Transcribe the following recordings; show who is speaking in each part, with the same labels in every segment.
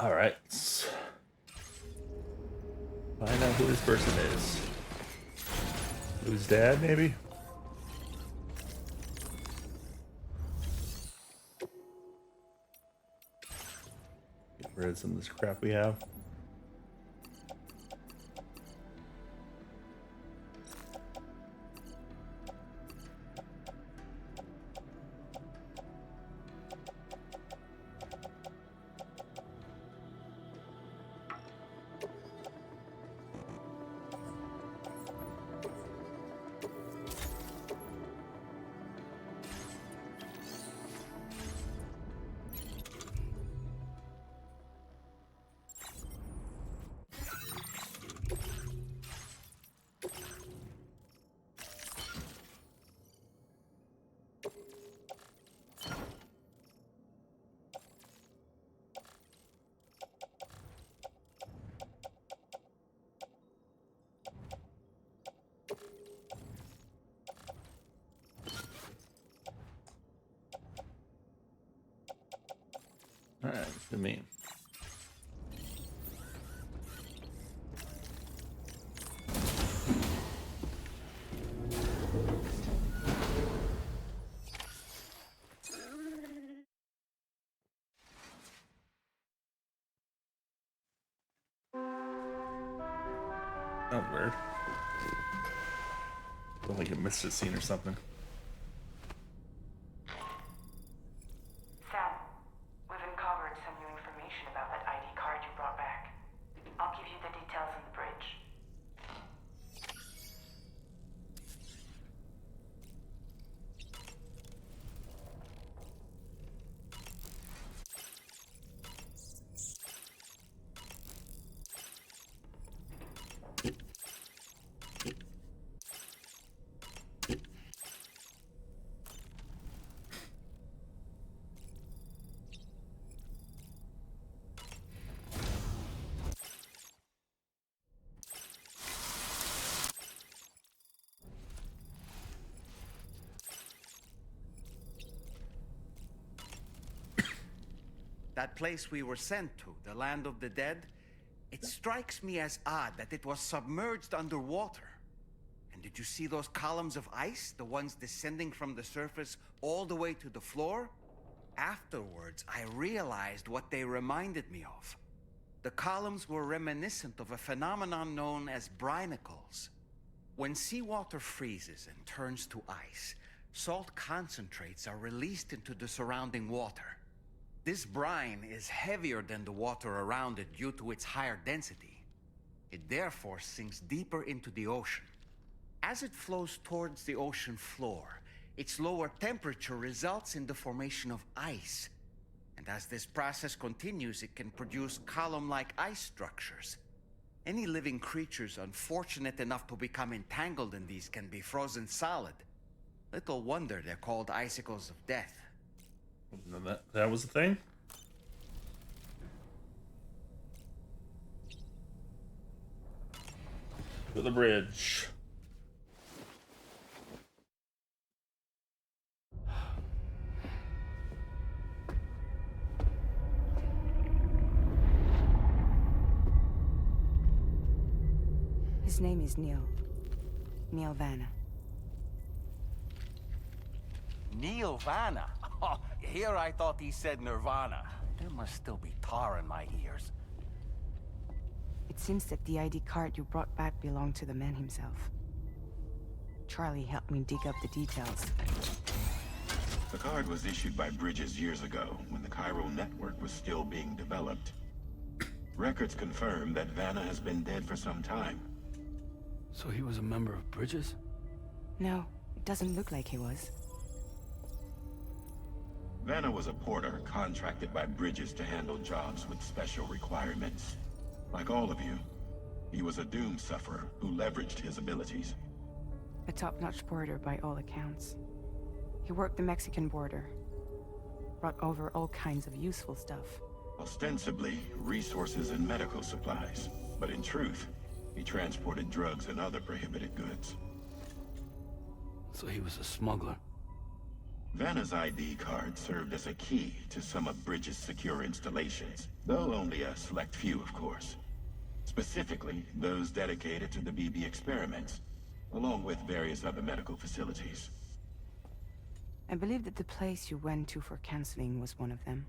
Speaker 1: All right. Find out who this person is. Who's dad, maybe? Get rid of some of this crap we have. All right, to me. That was weird. Felt like it missed a scene or something.
Speaker 2: Sam, we've uncovered some new information about that ID card you brought back. I'll give you the details on the bridge.
Speaker 3: That place we were sent to, the land of the dead, it strikes me as odd that it was submerged underwater. And did you see those columns of ice, the ones descending from the surface all the way to the floor? Afterwards, I realized what they reminded me of. The columns were reminiscent of a phenomenon known as brinicles. When seawater freezes and turns to ice, salt concentrates are released into the surrounding water. This brine is heavier than the water around it due to its higher density. It therefore sinks deeper into the ocean. As it flows towards the ocean floor, its lower temperature results in the formation of ice. And as this process continues, it can produce column-like ice structures. Any living creatures unfortunate enough to become entangled in these can be frozen solid. Little wonder they're called icicles of death.
Speaker 1: That was the thing? To the bridge.
Speaker 4: His name is Neil. Neil Vanna.
Speaker 5: Neil Vanna? Oh, here I thought he said Nirvana. There must still be tar in my ears.
Speaker 4: It seems that the ID card you brought back belonged to the man himself. Charlie helped me dig up the details.
Speaker 6: The card was issued by Bridges years ago, when the Chiral network was still being developed. Records confirm that Vanna has been dead for some time.
Speaker 7: So he was a member of Bridges?
Speaker 4: No, it doesn't look like he was.
Speaker 6: Vanna was a porter contracted by Bridges to handle jobs with special requirements. Like all of you, he was a doom sufferer who leveraged his abilities.
Speaker 4: A top-notch porter by all accounts. He worked the Mexican border. Brought over all kinds of useful stuff.
Speaker 6: Ostensibly, resources and medical supplies. But in truth, he transported drugs and other prohibited goods.
Speaker 7: So he was a smuggler.
Speaker 6: Vanna's ID card served as a key to some of Bridges' secure installations, though only a select few, of course. Specifically, those dedicated to the BB experiments, along with various other medical facilities.
Speaker 4: I believe that the place you went to for counseling was one of them.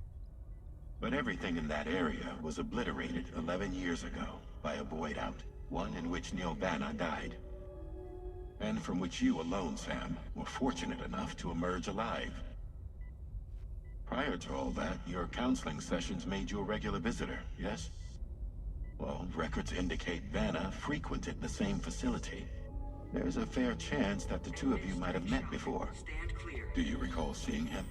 Speaker 6: But everything in that area was obliterated 11 years ago by a void out, one in which Neil Vanna died. And from which you alone, Sam, were fortunate enough to emerge alive. Prior to all that, your counseling sessions made you a regular visitor, yes? Well, records indicate Vanna frequented the same facility. There's a fair chance that the two of you might have met before. Do you recall seeing him?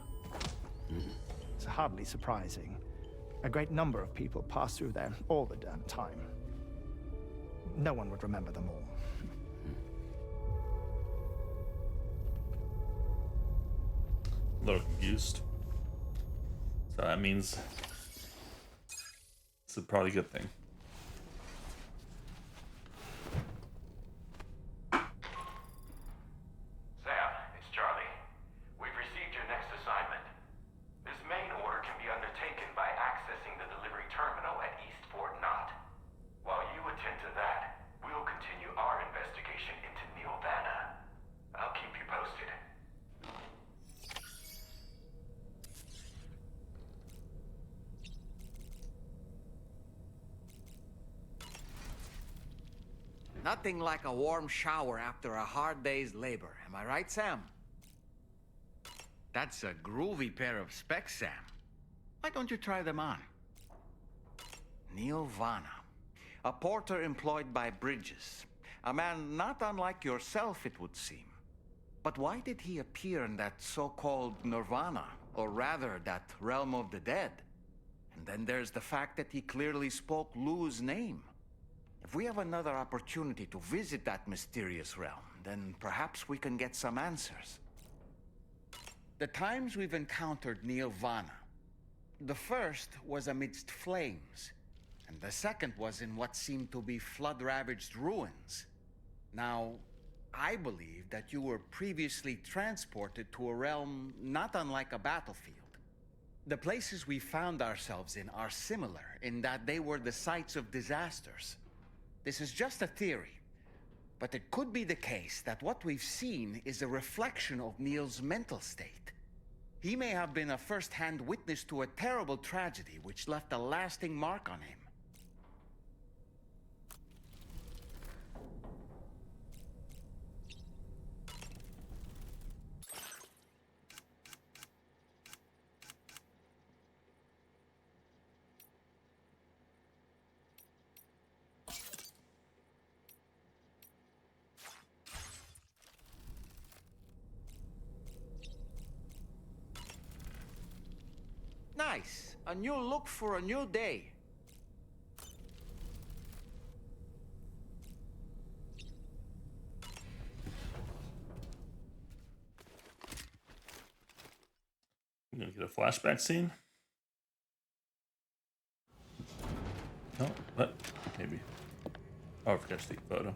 Speaker 8: It's hardly surprising. A great number of people pass through there all the damn time. No one would remember them all.
Speaker 1: A little confused. So that means it's a probably good thing.
Speaker 9: Sam, it's Charlie. We've received your next assignment. This main order can be undertaken by accessing the delivery terminal at East Fort Knott. While you attend to that, we'll continue our investigation into Neil Vanna. I'll keep you posted.
Speaker 3: Nothing like a warm shower after a hard day's labor. Am I right, Sam? That's a groovy pair of specs, Sam. Why don't you try them on? Neil Vanna, a porter employed by Bridges. A man not unlike yourself, it would seem. But why did he appear in that so-called Nirvana? Or rather, that realm of the dead? And then there's the fact that he clearly spoke Lou's name. If we have another opportunity to visit that mysterious realm, then perhaps we can get some answers. The times we've encountered Neil Vanna, the first was amidst flames, and the second was in what seemed to be flood-ravaged ruins. Now, I believe that you were previously transported to a realm not unlike a battlefield. The places we found ourselves in are similar in that they were the sites of disasters. This is just a theory, but it could be the case that what we've seen is a reflection of Neil's mental state. He may have been a first-hand witness to a terrible tragedy which left a lasting mark on him. Nice. A new look for a new day.
Speaker 1: I'm gonna get a flashback scene. No, what? Maybe. Oh, I forgot to take a photo.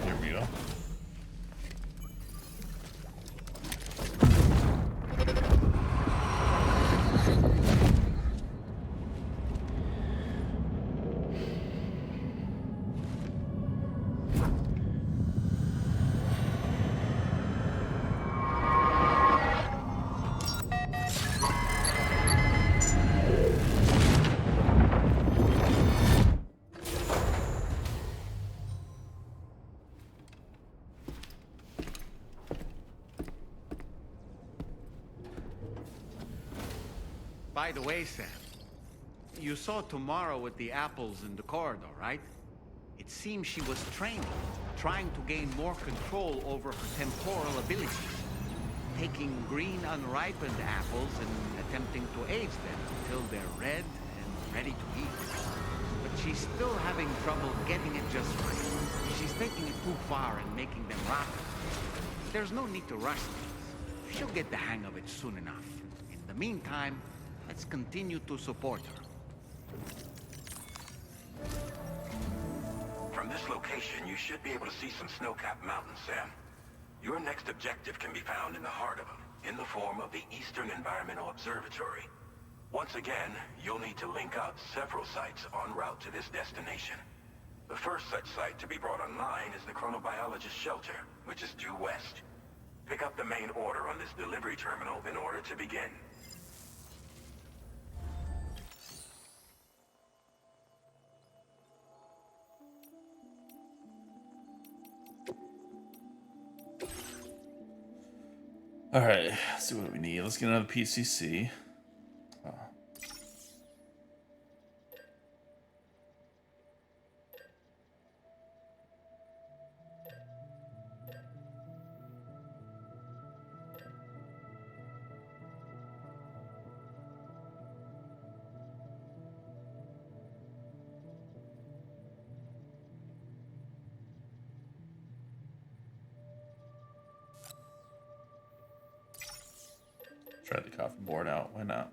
Speaker 1: Here we go.
Speaker 3: By the way, Sam, you saw Tomorrow with the apples in the corridor, right? It seems she was training, trying to gain more control over her temporal abilities, taking green unripened apples and attempting to age them until they're red and ready to eat. But she's still having trouble getting it just right. She's taking it too far and making them rotten. There's no need to rush things. She'll get the hang of it soon enough. In the meantime, let's continue to support her.
Speaker 9: From this location, you should be able to see some snow-capped mountains, Sam. Your next objective can be found in the heart of them, in the form of the Eastern Environmental Observatory. Once again, you'll need to link up several sites en route to this destination. The first such site to be brought online is the Chronobiologist Shelter, which is due west. Pick up the main order on this delivery terminal in order to begin.
Speaker 1: Alright, let's see what we need. Let's get another PCC. Oh. Try the coffin board out. Why not?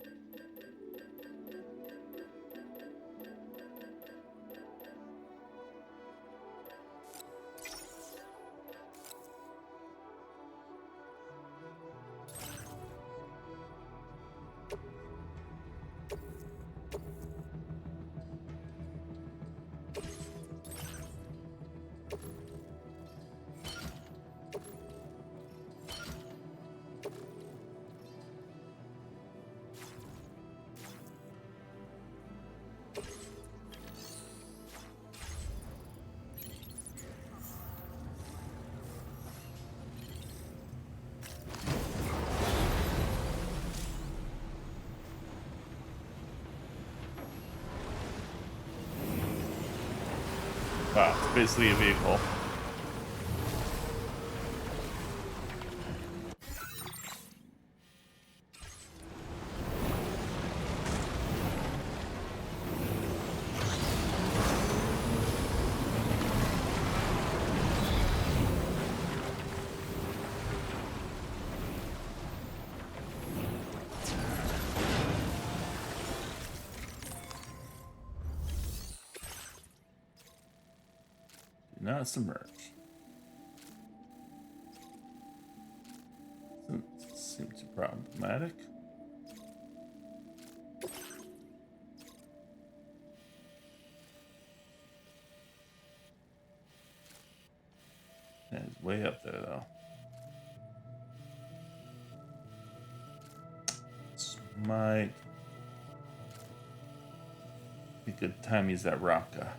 Speaker 1: Wow, it's basically a vehicle. Not submerge. Seems problematic. Yeah, it's way up there though. This might be a good time to use that Raka.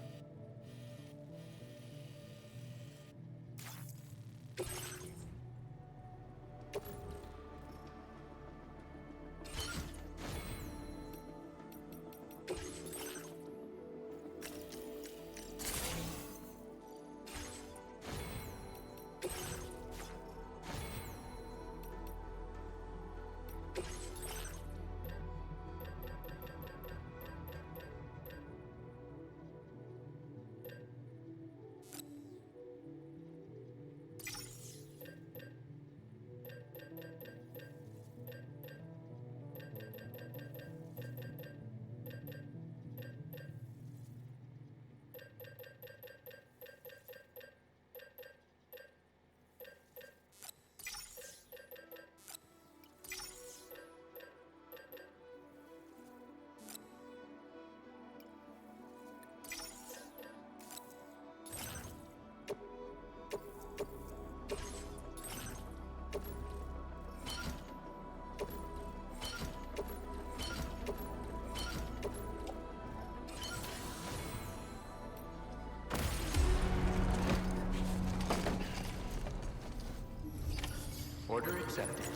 Speaker 5: Order accepted.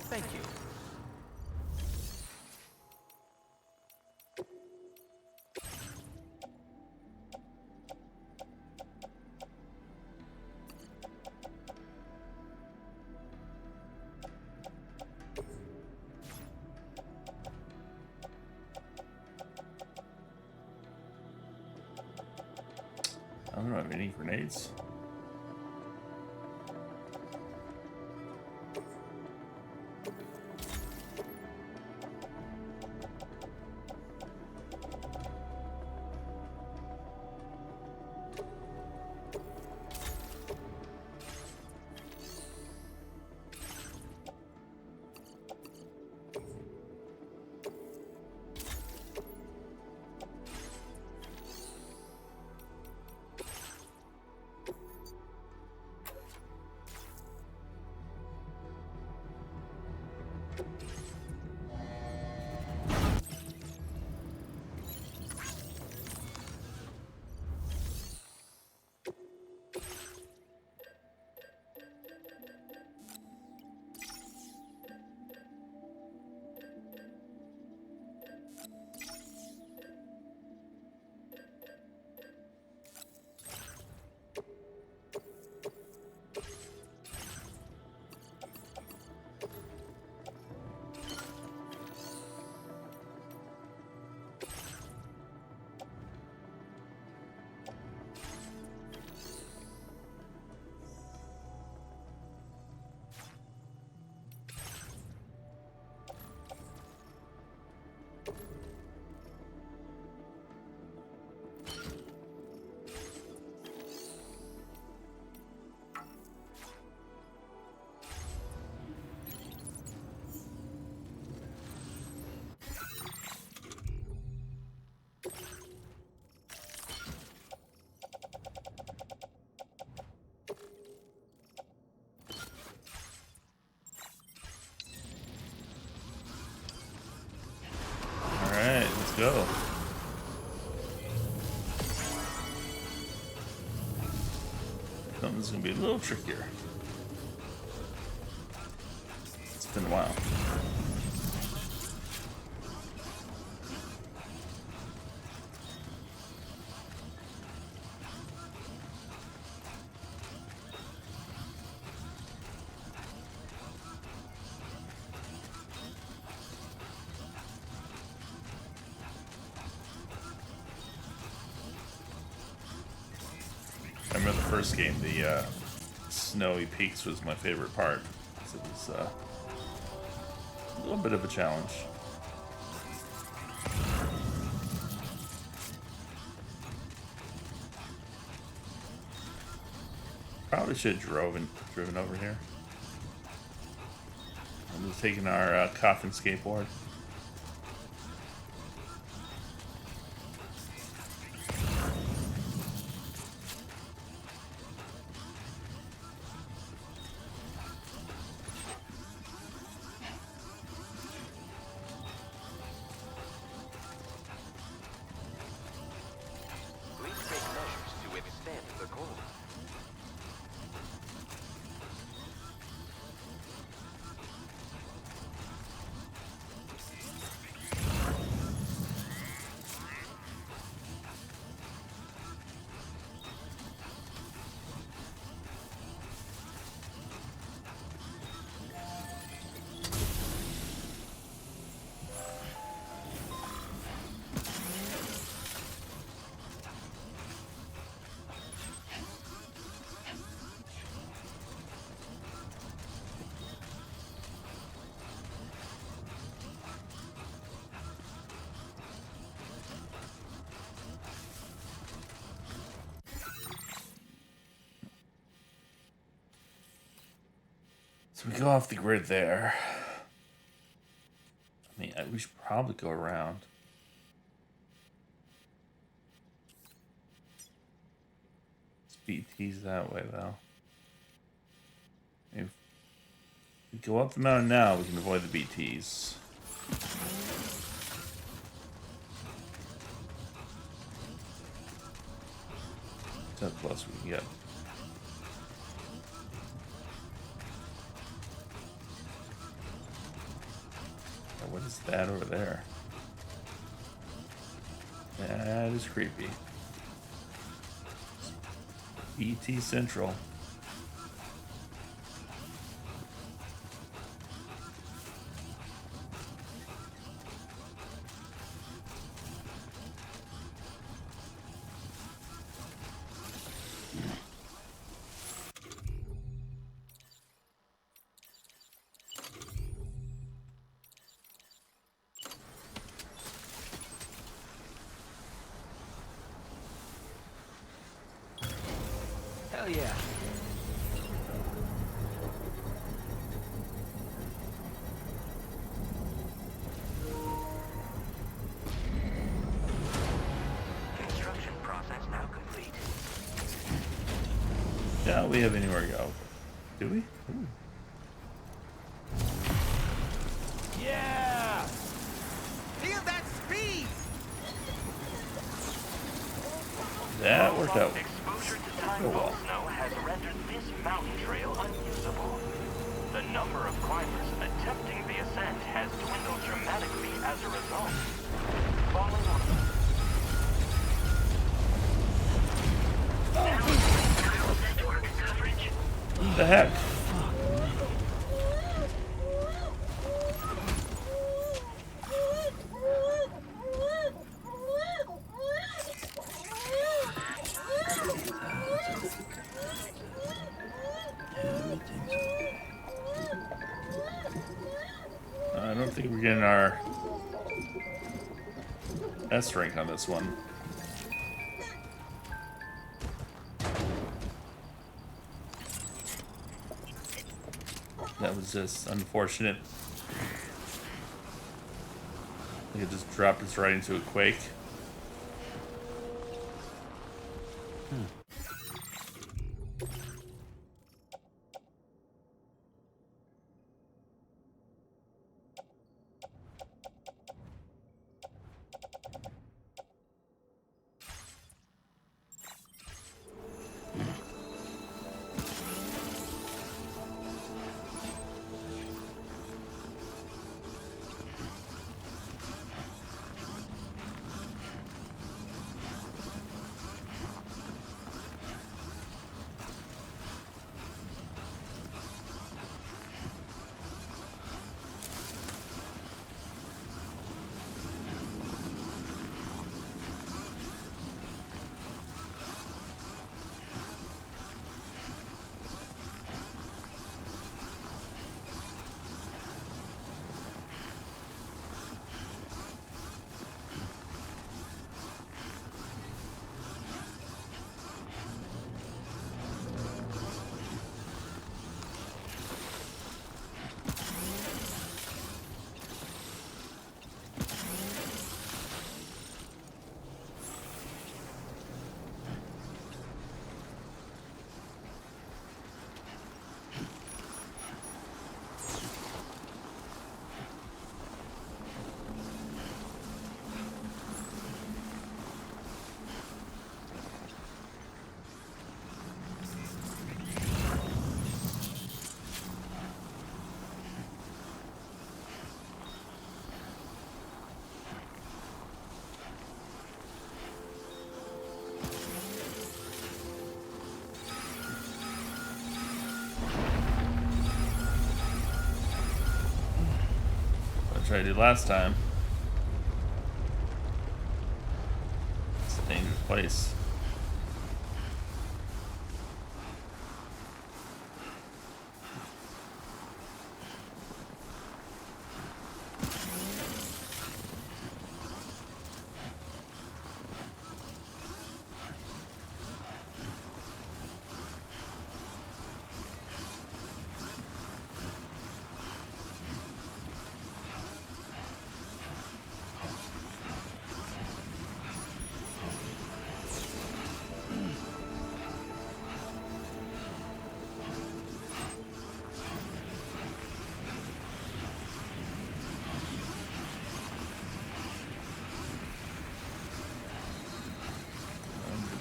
Speaker 5: Thank you.
Speaker 1: have any grenades? Alright, let's go. Something's gonna be a little trickier. It's been a while. I remember the first game, the snowy peaks was my favorite part. It was a little bit of a challenge. Probably should have driven over here. I'm just taking our coffin skateboard. So we go off the grid there. I mean, we should probably go around. BT's that way, though. If we go up the mountain now, we can avoid the BTs. That's how close we can get. What is that over there? That is creepy. BT Central. thought we have anywhere to go. Do we? Ooh.
Speaker 3: Yeah! Feel that speed!
Speaker 1: That worked out.
Speaker 9: Exposure to time
Speaker 1: Oh, well.
Speaker 9: snow has rendered this mountain trail unusable. The number of climbers attempting the ascent has dwindled dramatically as a result. Falling off. Network coverage.
Speaker 1: What the heck? I don't think we're getting our S rank on this one. That was just unfortunate. I think it just dropped us right into a quake. Tried to do last time. It's a dangerous place.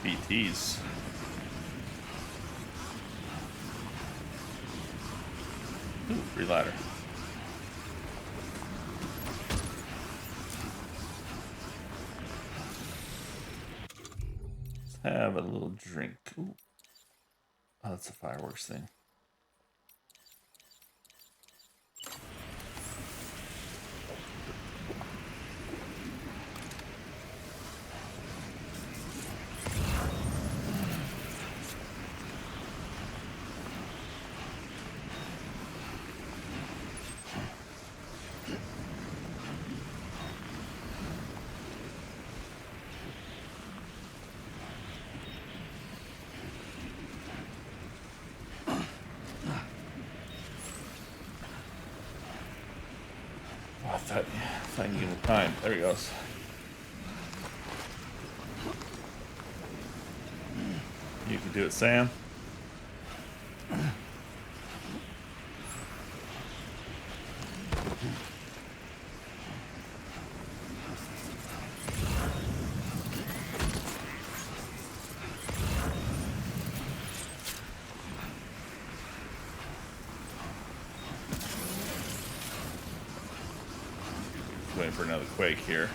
Speaker 1: BTs. Ooh, free ladder. Let's have a little drink. Ooh. Oh, that's a fireworks thing. I thought you could time. There he goes. You can do it, Sam. going for another quake here.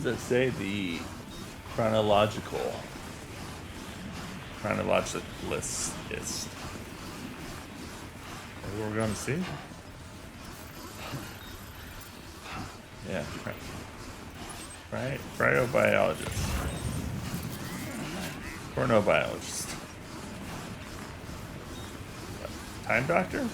Speaker 1: Does it say the chronologicalist? Is that what we're going to see? Yeah, right. Cryobiologist. Chronobiologist. Time doctor?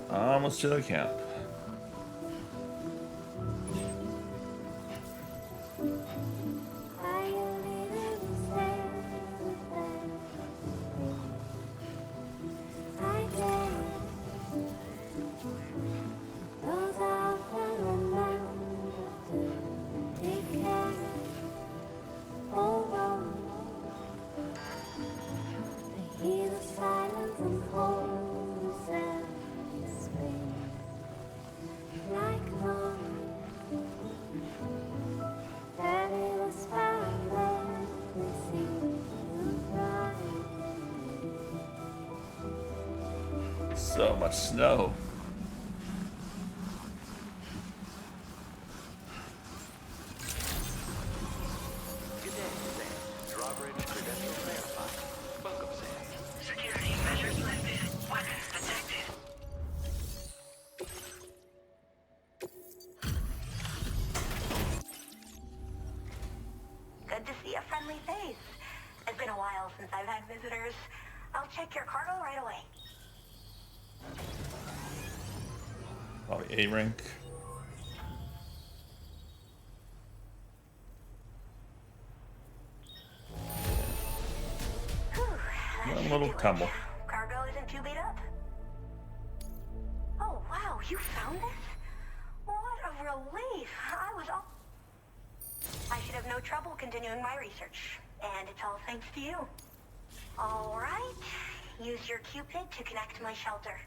Speaker 1: Almost to the camp. So much snow.
Speaker 2: Security measures lifted. Weapons detected.
Speaker 10: Good to see a friendly face. It's been a while since I've had visitors. I'll check your cargo right away.
Speaker 1: Probably A rank.
Speaker 10: Whew,
Speaker 1: A little tumble.
Speaker 10: Cargo isn't too beat up. Oh, wow, you found this? What a relief. I was all... I should have no trouble continuing my research. And it's all thanks to you. All right. Use your Cupid to connect to my shelter.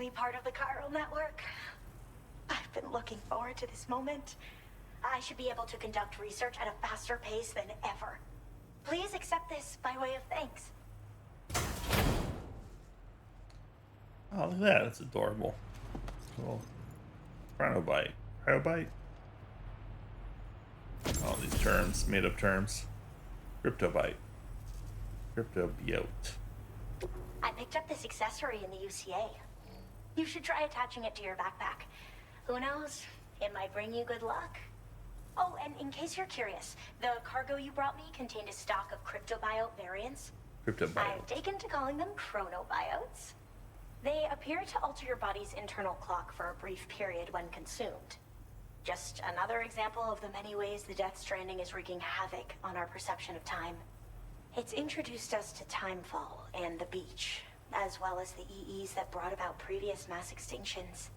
Speaker 10: finally part of the chiral network. I've been looking forward to this moment. I should be able to conduct research at a faster pace than ever. Please accept this by way of thanks.
Speaker 1: Oh, look at that. That's adorable. Cool. Chronobite. Cryobite? All these terms, made up terms. Cryptobite. Cryptobiote.
Speaker 10: I picked up this accessory in the UCA. You should try attaching it to your backpack. Who knows? It might bring you good luck. Oh, and in case you're curious, the cargo you brought me contained a stock of cryptobiote variants.
Speaker 1: Cryptobiote.
Speaker 10: I've taken to calling them chronobiotes. They appear to alter your body's internal clock for a brief period when consumed. Just another example of the many ways the Death Stranding is wreaking havoc on our perception of time. It's introduced us to Timefall and the beach, as well as the EEs that brought about previous mass extinctions.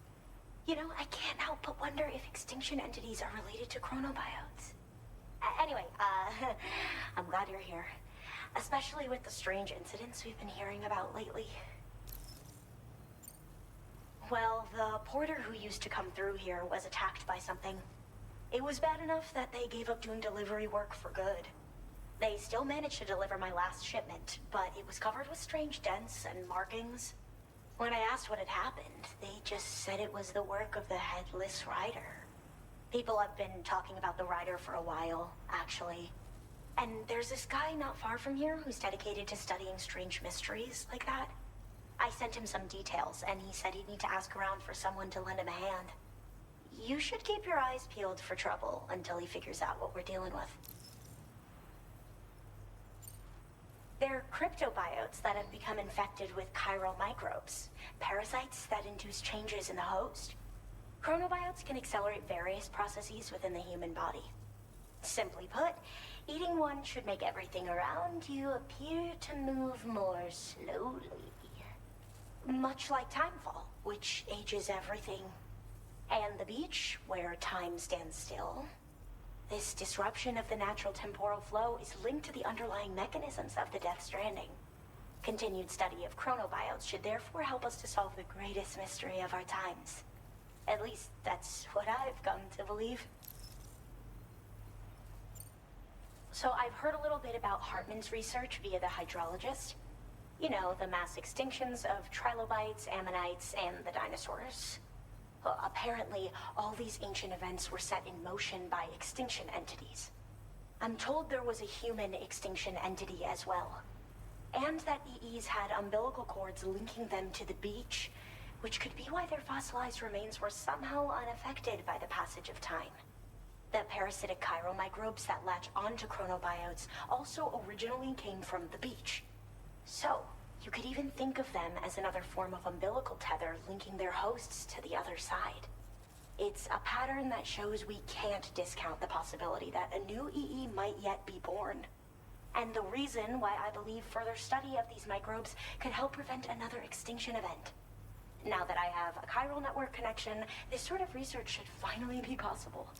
Speaker 10: You know, I can't help but wonder if extinction entities are related to chronobiotes. Anyway, I'm glad you're here. Especially with the strange incidents we've been hearing about lately. Well, the porter who used to come through here was attacked by something. It was bad enough that they gave up doing delivery work for good. They still managed to deliver my last shipment, but it was covered with strange dents and markings. When I asked what had happened, they just said it was the work of the Headless Rider. People have been talking about the Rider for a while, actually. And there's this guy not far from here who's dedicated to studying strange mysteries like that. I sent him some details, and he said he'd need to ask around for someone to lend him a hand. You should keep your eyes peeled for trouble until he figures out what we're dealing with. They're cryptobiotes that have become infected with chiral microbes, parasites that induce changes in the host. Chronobiotes can accelerate various processes within the human body. Simply put, eating one should make everything around you appear to move more slowly. Much like Timefall, which ages everything. And the beach, where time stands still. This disruption of the natural temporal flow is linked to the underlying mechanisms of the Death Stranding. Continued study of chronobiotes should therefore help us to solve the greatest mystery of our times. At least, that's what I've come to believe. So I've heard a little bit about Hartman's research via the hydrologist. You know, the mass extinctions of trilobites, ammonites, and the dinosaurs. Well, apparently, all these ancient events were set in motion by extinction entities. I'm told there was a human extinction entity as well. And that EEs had umbilical cords linking them to the beach, which could be why their fossilized remains were somehow unaffected by the passage of time. The parasitic chiral microbes that latch onto chronobiotes also originally came from the beach. So, you could even think of them as another form of umbilical tether linking their hosts to the other side. It's a pattern that shows we can't discount the possibility that a new EE might yet be born. And the reason why I believe further study of these microbes could help prevent another extinction event. Now that I have a chiral network connection, this sort of research should finally be possible.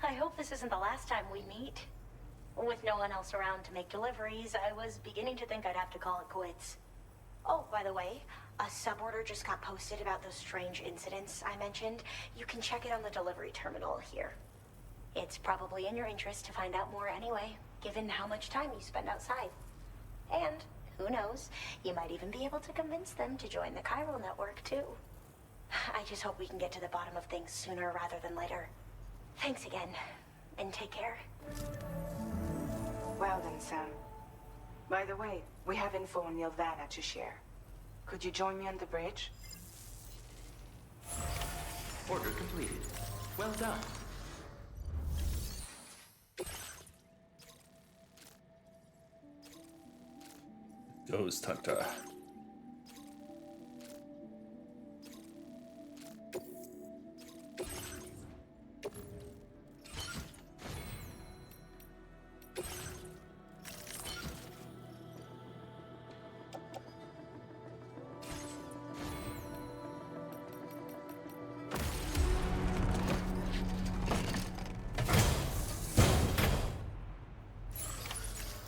Speaker 10: I hope this isn't the last time we meet. With no one else around to make deliveries, I was beginning to think I'd have to call it quits. Oh, by the way, a suborder just got posted about those strange incidents I mentioned. You can check it on the delivery terminal here. It's probably in your interest to find out more anyway, given how much time you spend outside. And, who knows, you might even be able to convince them to join the chiral network, too. I just hope we can get to the bottom of things sooner rather than later. Thanks again, and take care.
Speaker 4: Well then, Sam. By the way, we have info on Nilvana to share. Could you join me on the bridge?
Speaker 11: Order completed. Well done.
Speaker 1: Ghost Hunter.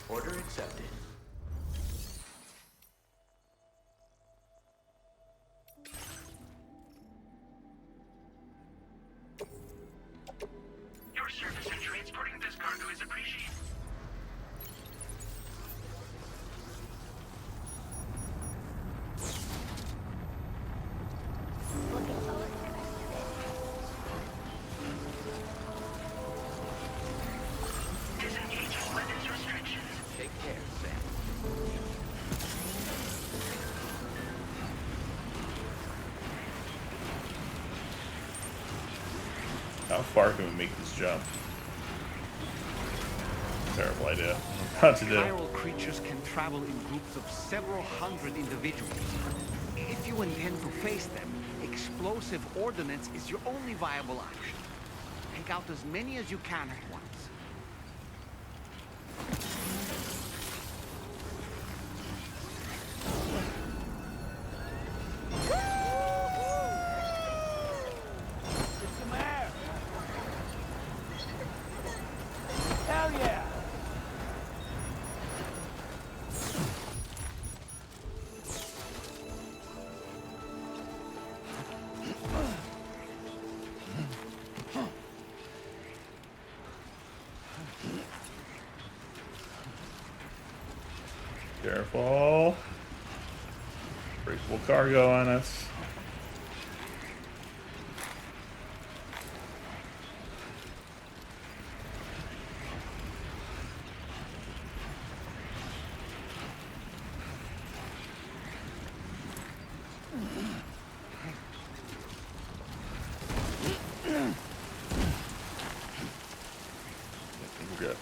Speaker 11: Order accepted.
Speaker 12: cargo is appreciated. Disengaging weapons restrictions.
Speaker 5: Take care, Sam.
Speaker 1: How far can we make this jump? Terrible idea. What to do?
Speaker 3: Chiral creatures can travel in groups of several hundred individuals. If you intend to face them, explosive ordnance is your only viable option. Take out as many as you can at once.
Speaker 5: Get some air. Hell yeah.
Speaker 1: Careful. Breakable cargo on us. We're good.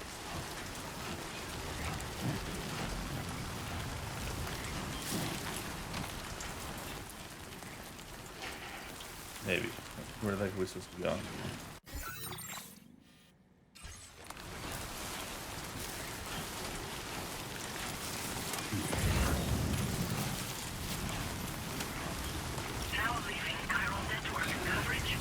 Speaker 1: Maybe. Where the heck are we supposed to be going?
Speaker 12: Now leaving chiral network coverage.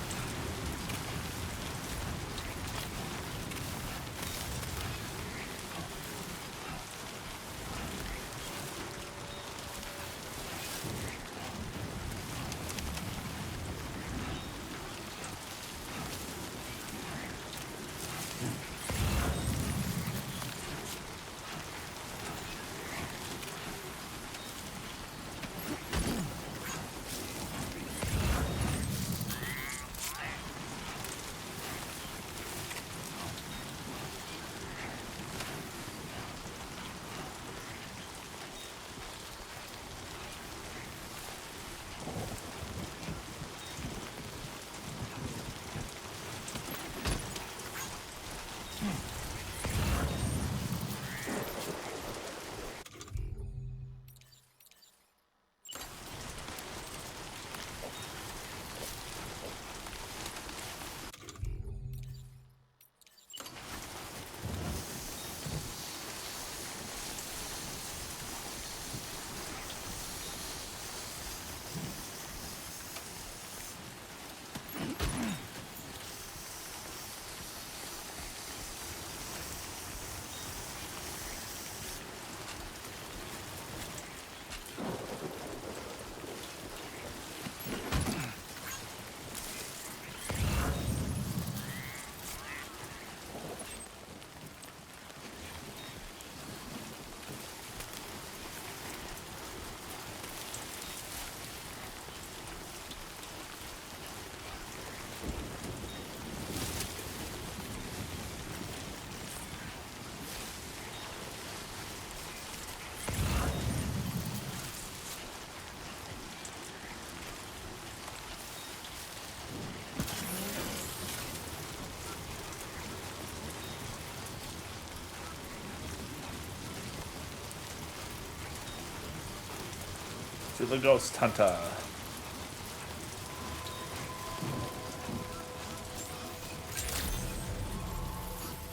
Speaker 1: To the ghost hunter.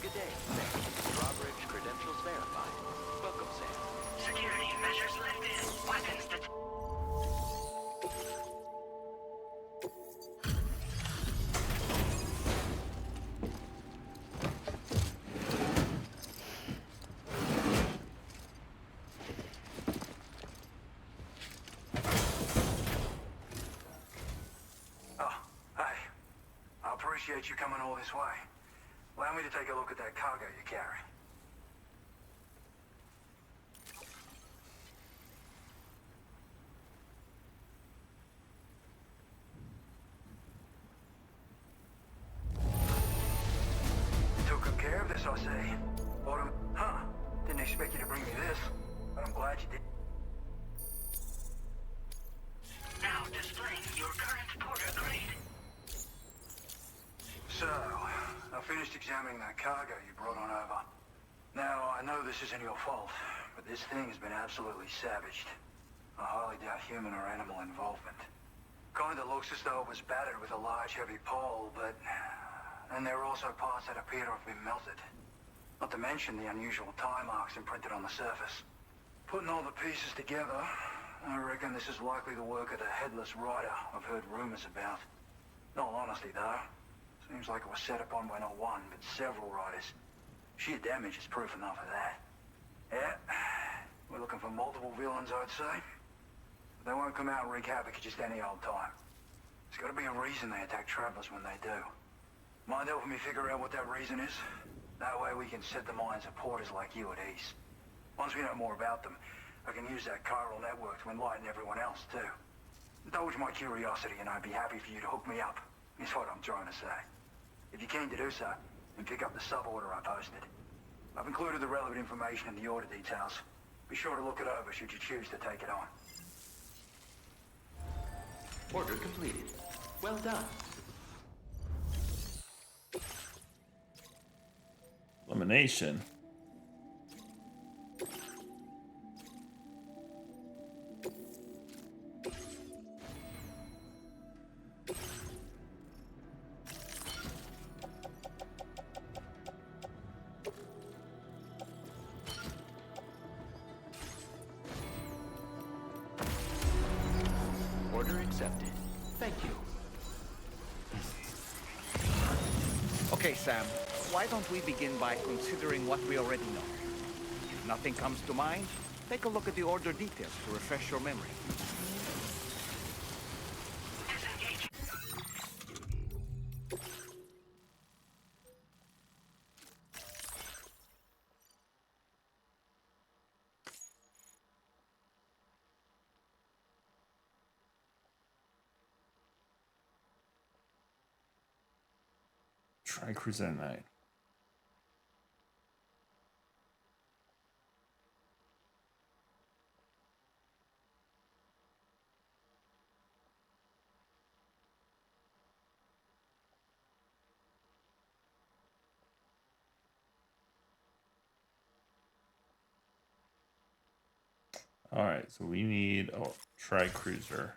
Speaker 11: Good day, Sam. Drawbridge credentials verified. Welcome, Sam.
Speaker 12: Security measures lifted. Weapons detected.
Speaker 13: Oh, hey. I appreciate you coming all this way. Allow me to take a look at that cargo you carry. Took good care of this, I see. Autumn, huh? Didn't expect you to bring me this, but I'm glad you did.
Speaker 12: Now displaying your current porter grade.
Speaker 13: So, I finished examining that cargo you brought on over. Now, I know this isn't your fault, but this thing has been absolutely savaged. I highly doubt human or animal involvement. Kinda looks as though it was battered with a large heavy pole, but... And there are also parts that appear to have been melted. Not to mention the unusual tie marks imprinted on the surface. Putting all the pieces together, I reckon this is likely the work of the headless rider I've heard rumors about. In all honesty, though, seems like it was set upon by not one, but several riders. Sheer damage is proof enough of that. Yeah, we're looking for multiple villains, I'd say. But they won't come out and wreak havoc at just any old time. There's got to be a reason they attack travelers when they do. Mind helping me figure out what that reason is? That way we can set the minds of porters like you at ease. Once we know more about them, I can use that chiral network to enlighten everyone else, too. Indulge my curiosity and I'd be happy for you to hook me up, is what I'm trying to say. If you're keen to do so, then pick up the sub-order I posted. I've included the relevant information in the order details. Be sure to look it over should you choose to take it on.
Speaker 11: Order completed. Well done.
Speaker 1: Elimination.
Speaker 11: Order accepted. Thank you.
Speaker 3: Okay, Sam. Why don't we begin by considering what we already know? If nothing comes to mind, take a look at the order details to refresh your memory.
Speaker 12: Disengage.
Speaker 1: Try cruiser at night. All right, so we need tri cruiser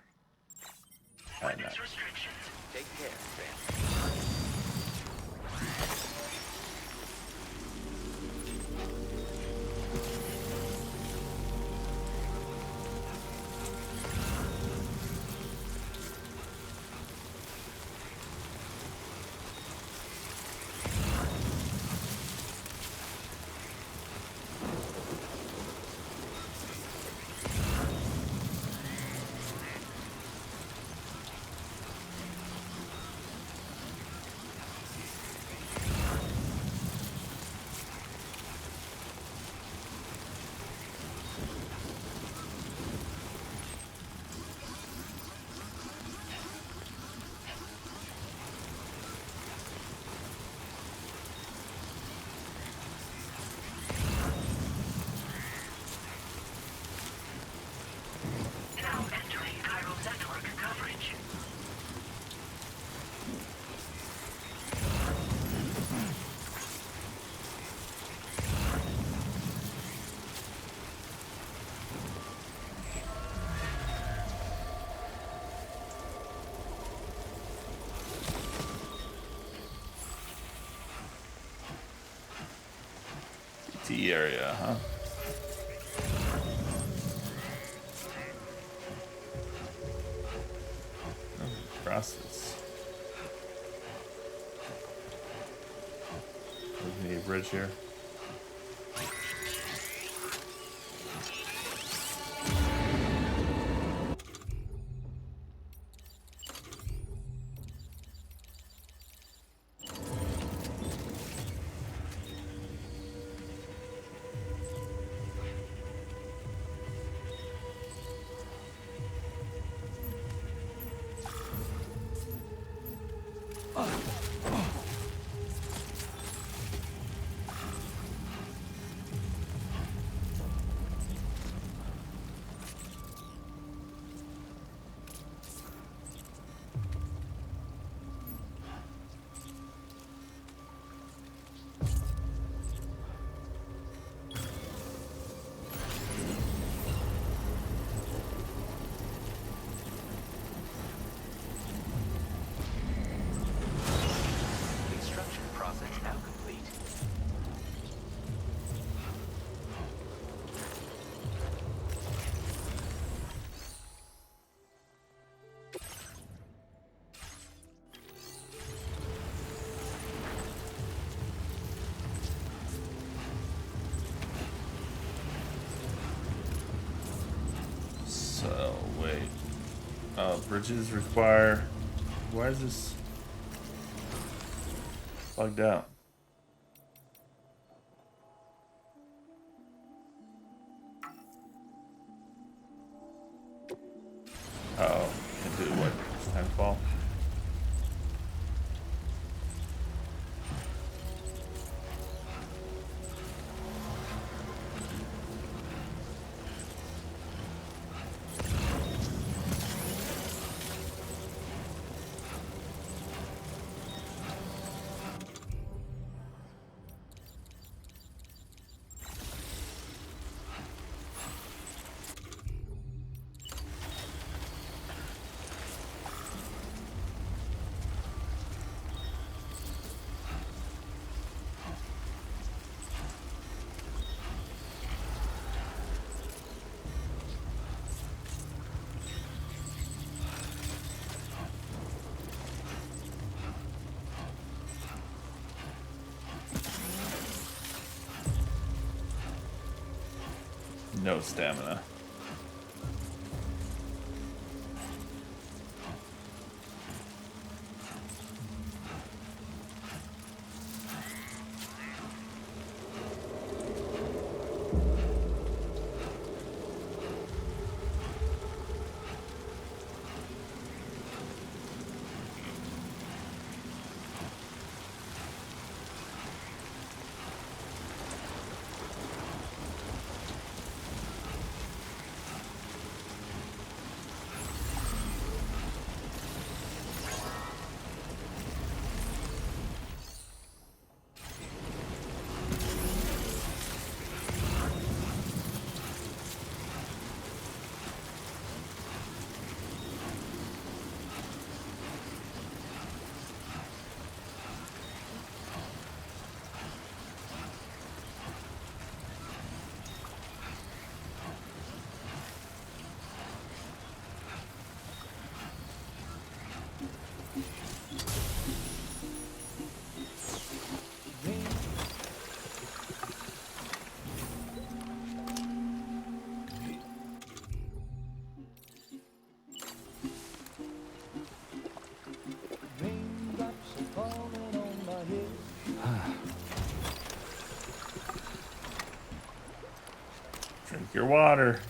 Speaker 1: at night.
Speaker 11: Take care, Sam.
Speaker 12: Now entering chiral network coverage.
Speaker 1: T area, huh? Crosses. We need a bridge here. Bridges require... Why is this bugged out? Uh-oh. Can do what? It's time to fall. No stamina. Drink your water.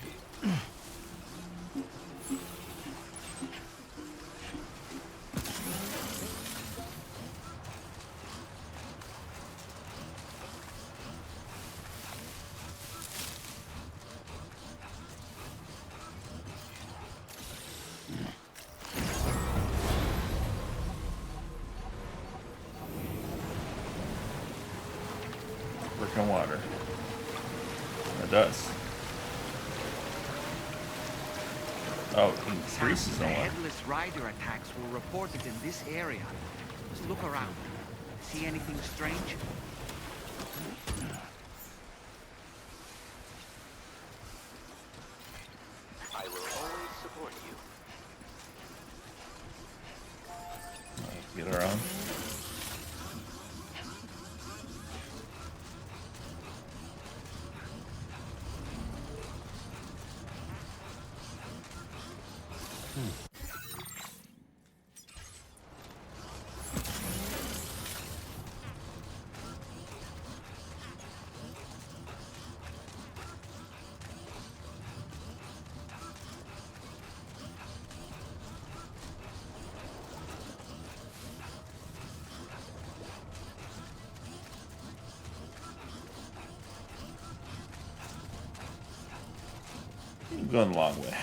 Speaker 1: Freaking water. It does. Oh, increases
Speaker 3: The
Speaker 1: on what?
Speaker 3: headless rider attacks were reported in this area. Just look around. See anything strange?
Speaker 11: I will always support you.
Speaker 1: Get our own. I'm going the long way.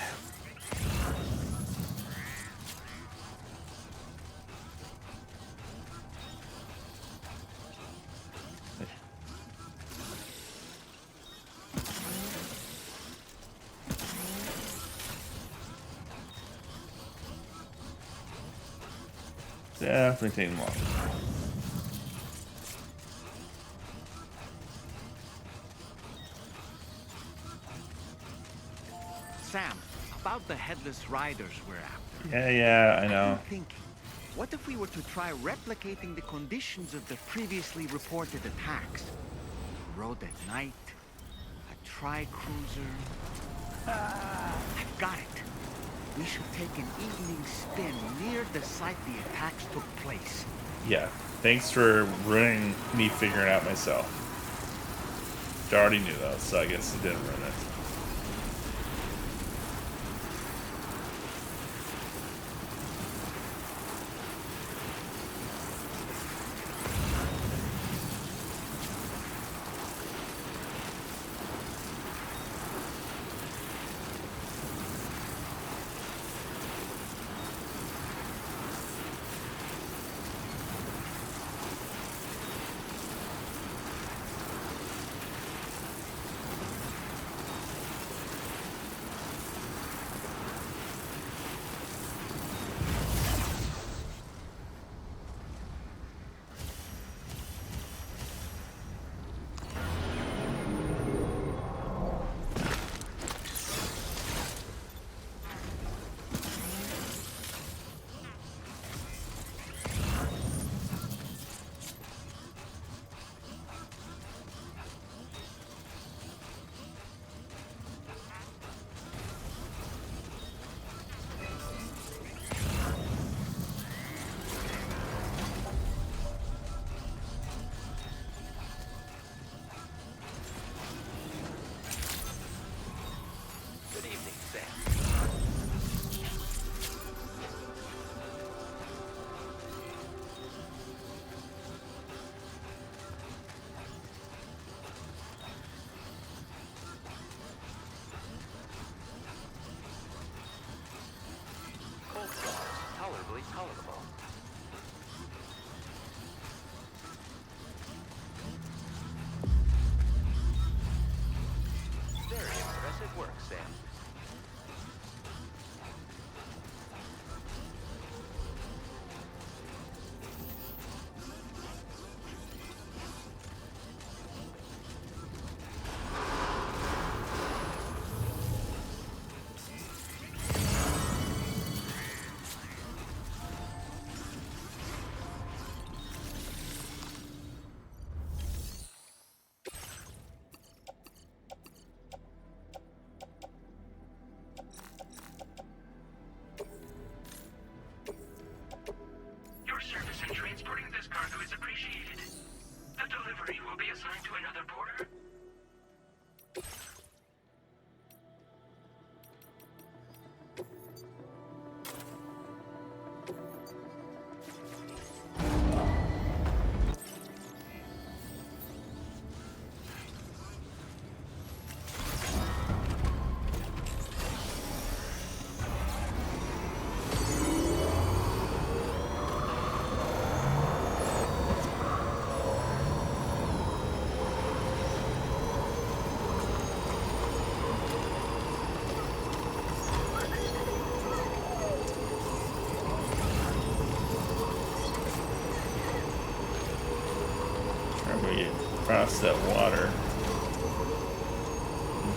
Speaker 1: Definitely taking long.
Speaker 3: Sam, about the headless riders we're after.
Speaker 1: Yeah, I know.
Speaker 3: I'm thinking, what if we were to try replicating the conditions of the previously reported attacks? A road at night, a tri-cruiser. I've got it. we should take an evening spin near the site the attacks took place.
Speaker 1: Yeah, thanks for ruining me figuring it out myself. I already knew though, so I guess it didn't ruin it.
Speaker 11: Tolerably tolerable. Very impressive work, Sam.
Speaker 12: Your service in transporting this cargo is appreciated. The delivery will be assigned to another porter.
Speaker 1: Across that water.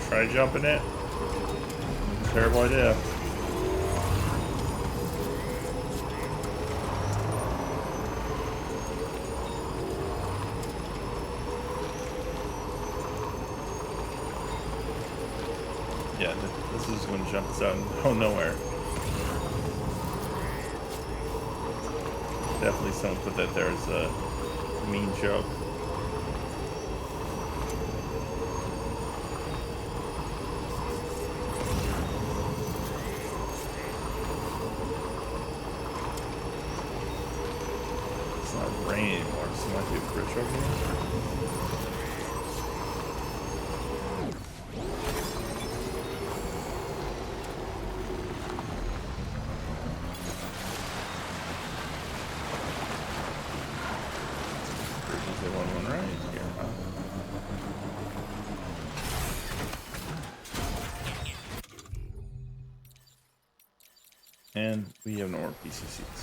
Speaker 1: Try jumping it. Terrible idea. Yeah, this is going to jump us out and go nowhere. Definitely someone put that there as a mean joke. Rain anymore, so there might be a bridge over here. Bridges the one right here, huh? And we have no more PCCs.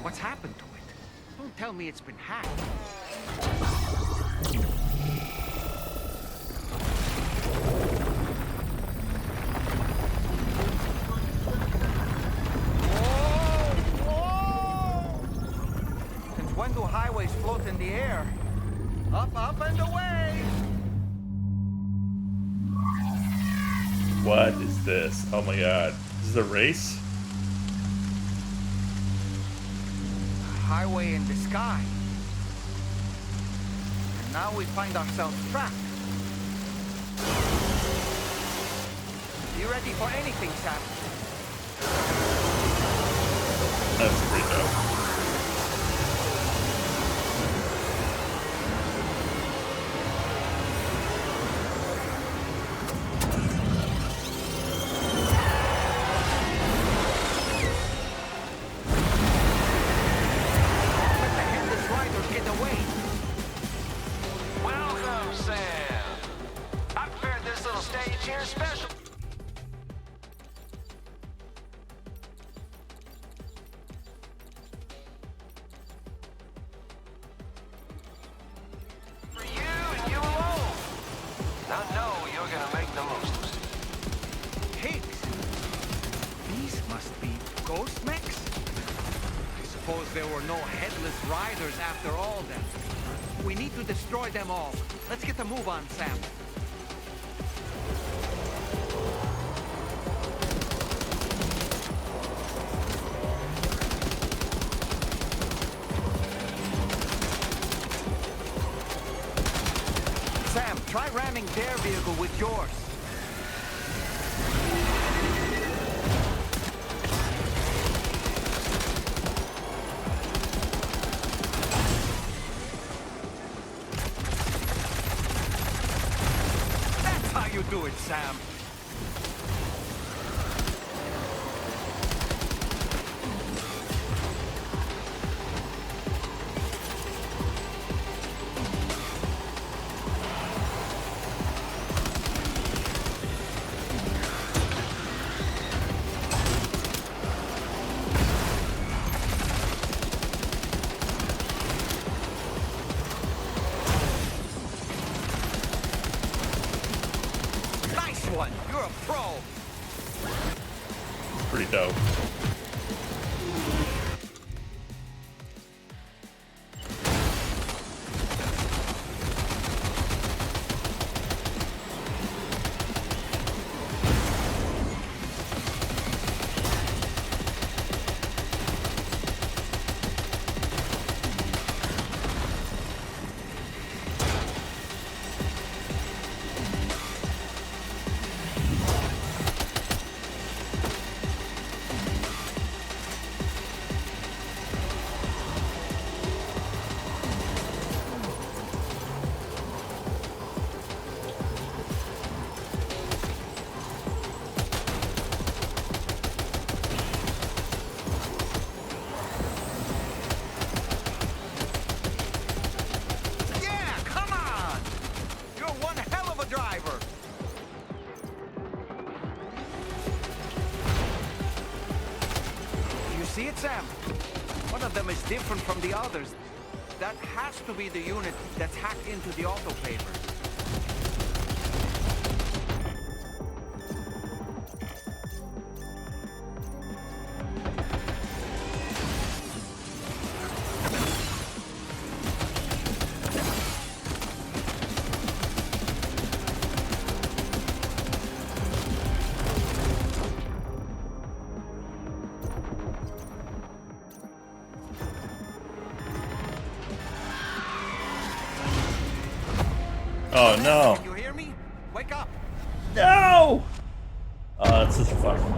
Speaker 3: What's happened to it? Don't tell me it's been hacked.
Speaker 5: Since when do highways float in the air? Up, up, and away!
Speaker 1: What is this? Oh my god. This is a race?
Speaker 5: Highway in the sky. And now we find ourselves trapped. You ready for anything, Sam?
Speaker 1: That's pretty dope.
Speaker 12: Welcome, Sam. I prepared this little stage here special for you and you alone. I know you're gonna make the most of it.
Speaker 3: Pigs? These must be ghost mechs? I suppose there were no headless riders after all then. We need to destroy them all. Let's get the move on, Sam.
Speaker 5: Sam, try ramming their vehicle with yours. That's how you do it, Sam. Nice one. You're a pro.
Speaker 1: Pretty dope.
Speaker 5: Yeah, come on! You're one hell of a driver. You see it, Sam? One of them is different from the others. That has to be the unit that's hacked into the autopaver.
Speaker 1: Oh no.
Speaker 5: Can you hear me? Wake up.
Speaker 1: No! Oh, that's just fucking.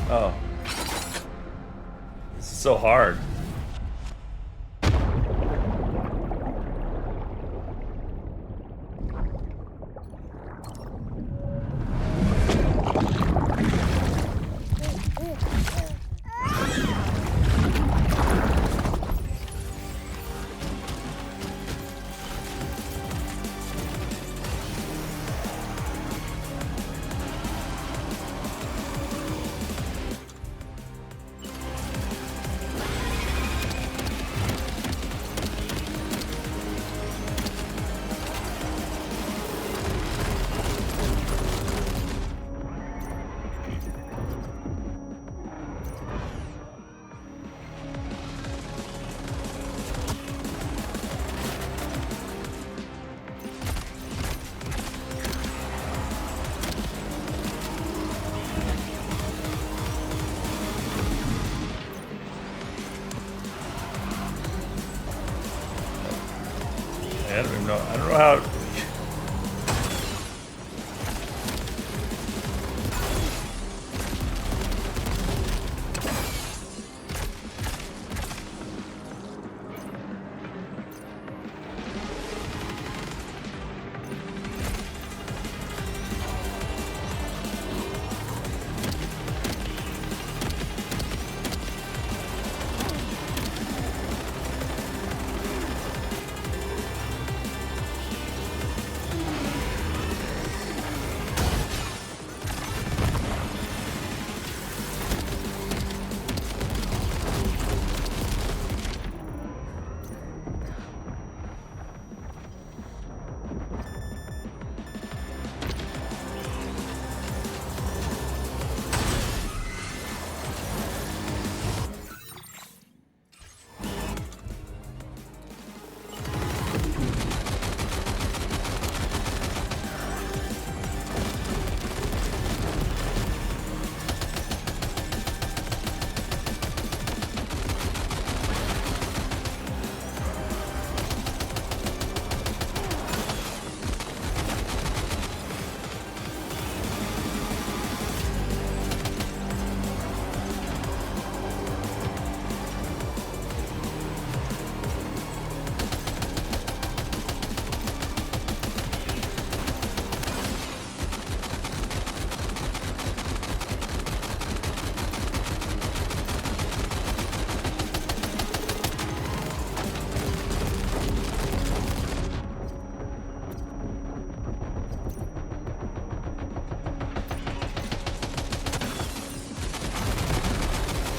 Speaker 1: Oh. This is so hard. I don't even know. I don't know how.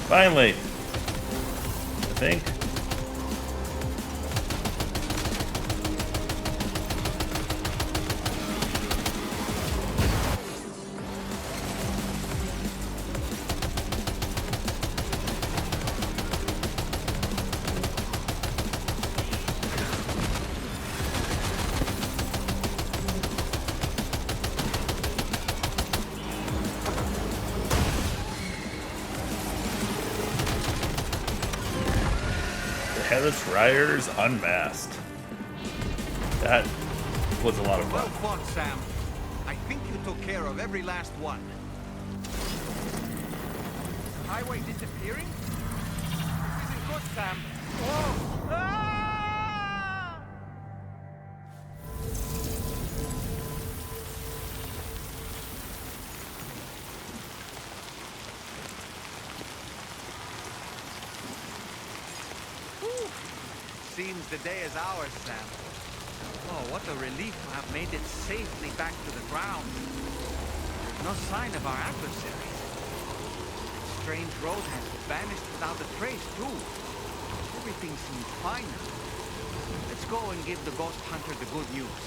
Speaker 1: Finally, I think. Headless Riders Unmasked. That was a lot of fun.
Speaker 5: Well fought, Sam. I think you took care of every last one. Highway disappearing? This isn't good, Sam. Whoa! Ah! Seems the day is ours, Sam. Oh, what a relief to have made it safely back to the ground. There's no sign of our adversaries. The strange road has vanished without a trace, too. Everything seems fine now. Let's go and give the ghost hunter the good news.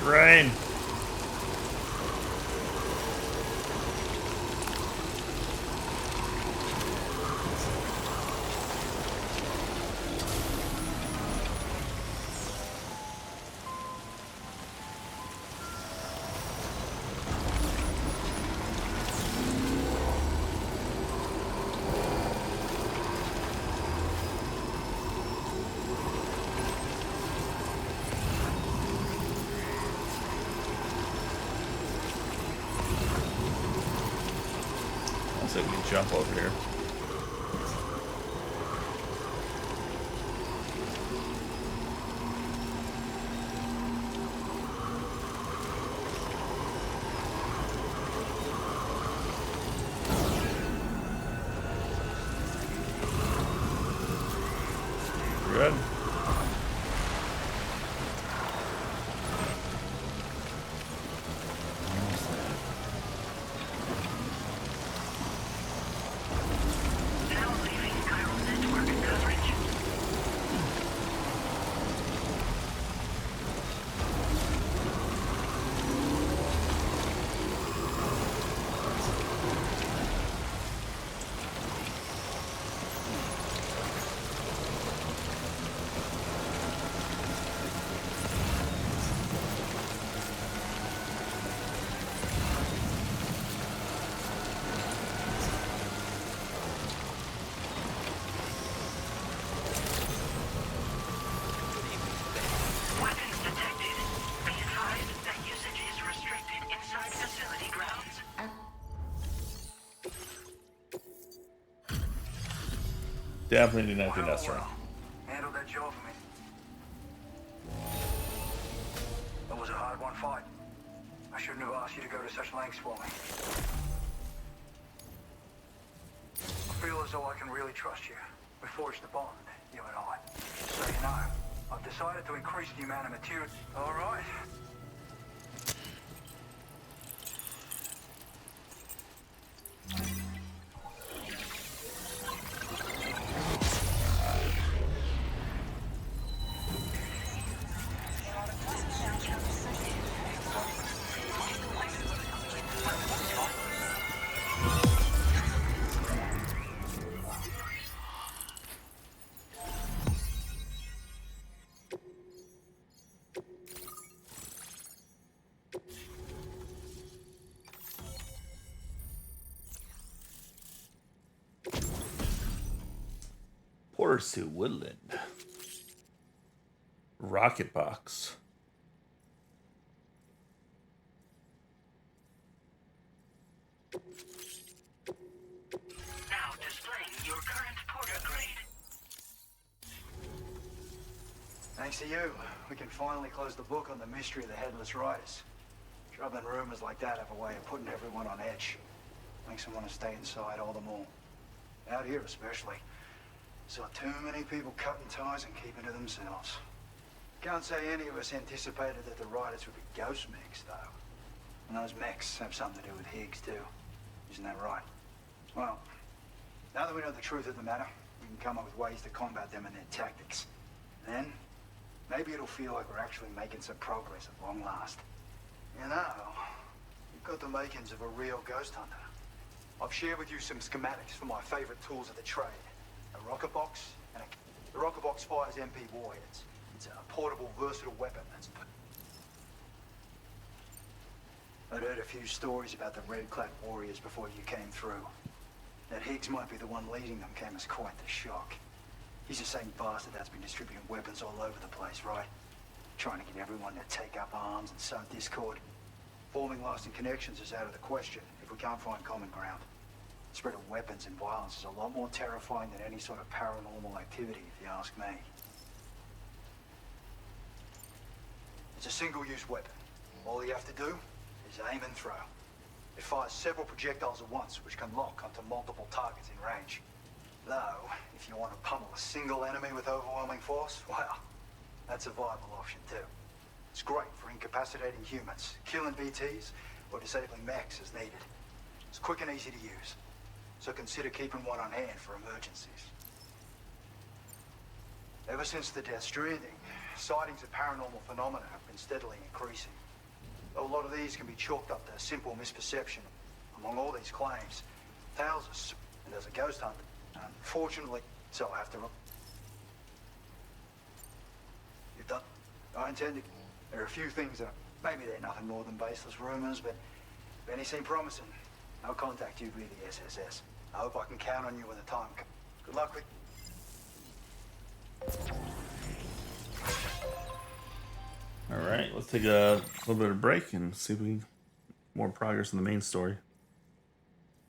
Speaker 1: Rain. Looks like we can jump over here. Good. Definitely did not do that strong.
Speaker 13: Handled that job for me. That was a hard-won fight. I shouldn't have asked you to go to such lengths for me. I feel as though I can really trust you. We forged a bond, you and I. So you know, I've decided to increase the amount of material. All right.
Speaker 1: Porter's to Woodland. Rocket box.
Speaker 12: Now displaying your current Porter grade.
Speaker 13: Thanks to you, we can finally close the book on the mystery of the Headless Riders. Troubling rumors like that have a way of putting everyone on edge. Makes them want to stay inside all the more. Out here especially. Saw too many people cutting ties and keeping to themselves. Can't say any of us anticipated that the riders would be ghost mechs, though. And those mechs have something to do with Higgs, too. Isn't that right? Well, now that we know the truth of the matter, we can come up with ways to combat them and their tactics. Then, maybe it'll feel like we're actually making some progress at long last. You know, you've got the makings of a real ghost hunter. I've shared with you some schematics for my favorite tools of the trade. A rocket box, and the rocket box fires MP warheads. It's a portable, versatile weapon that's... I'd heard a few stories about the red-clad warriors before you came through. That Higgs might be the one leading them came as quite the shock. He's the same bastard that's been distributing weapons all over the place, right? Trying to get everyone to take up arms and sow discord. Forming lasting connections is out of the question if we can't find common ground. The spread of weapons and violence is a lot more terrifying than any sort of paranormal activity, if you ask me. It's a single-use weapon. All you have to do is aim and throw. It fires several projectiles at once, which can lock onto multiple targets in range. Though, if you want to pummel a single enemy with overwhelming force, well, that's a viable option too. It's great for incapacitating humans, killing BTs, or disabling mechs as needed. It's quick and easy to use, so consider keeping one on hand for emergencies. Ever since the death Stranding, sightings of paranormal phenomena have been steadily increasing. Though a lot of these can be chalked up to a simple misperception. Among all these claims, thousands, and as a ghost hunter, unfortunately, so I have to... You've done... I intend to... There are a few things that maybe they're nothing more than baseless rumors, but if any seem promising, I'll contact you via the SSS. I hope I can count on you when the time comes. Good luck with...
Speaker 1: Alright, let's take a little bit of a break and see if we can more progress in the main story.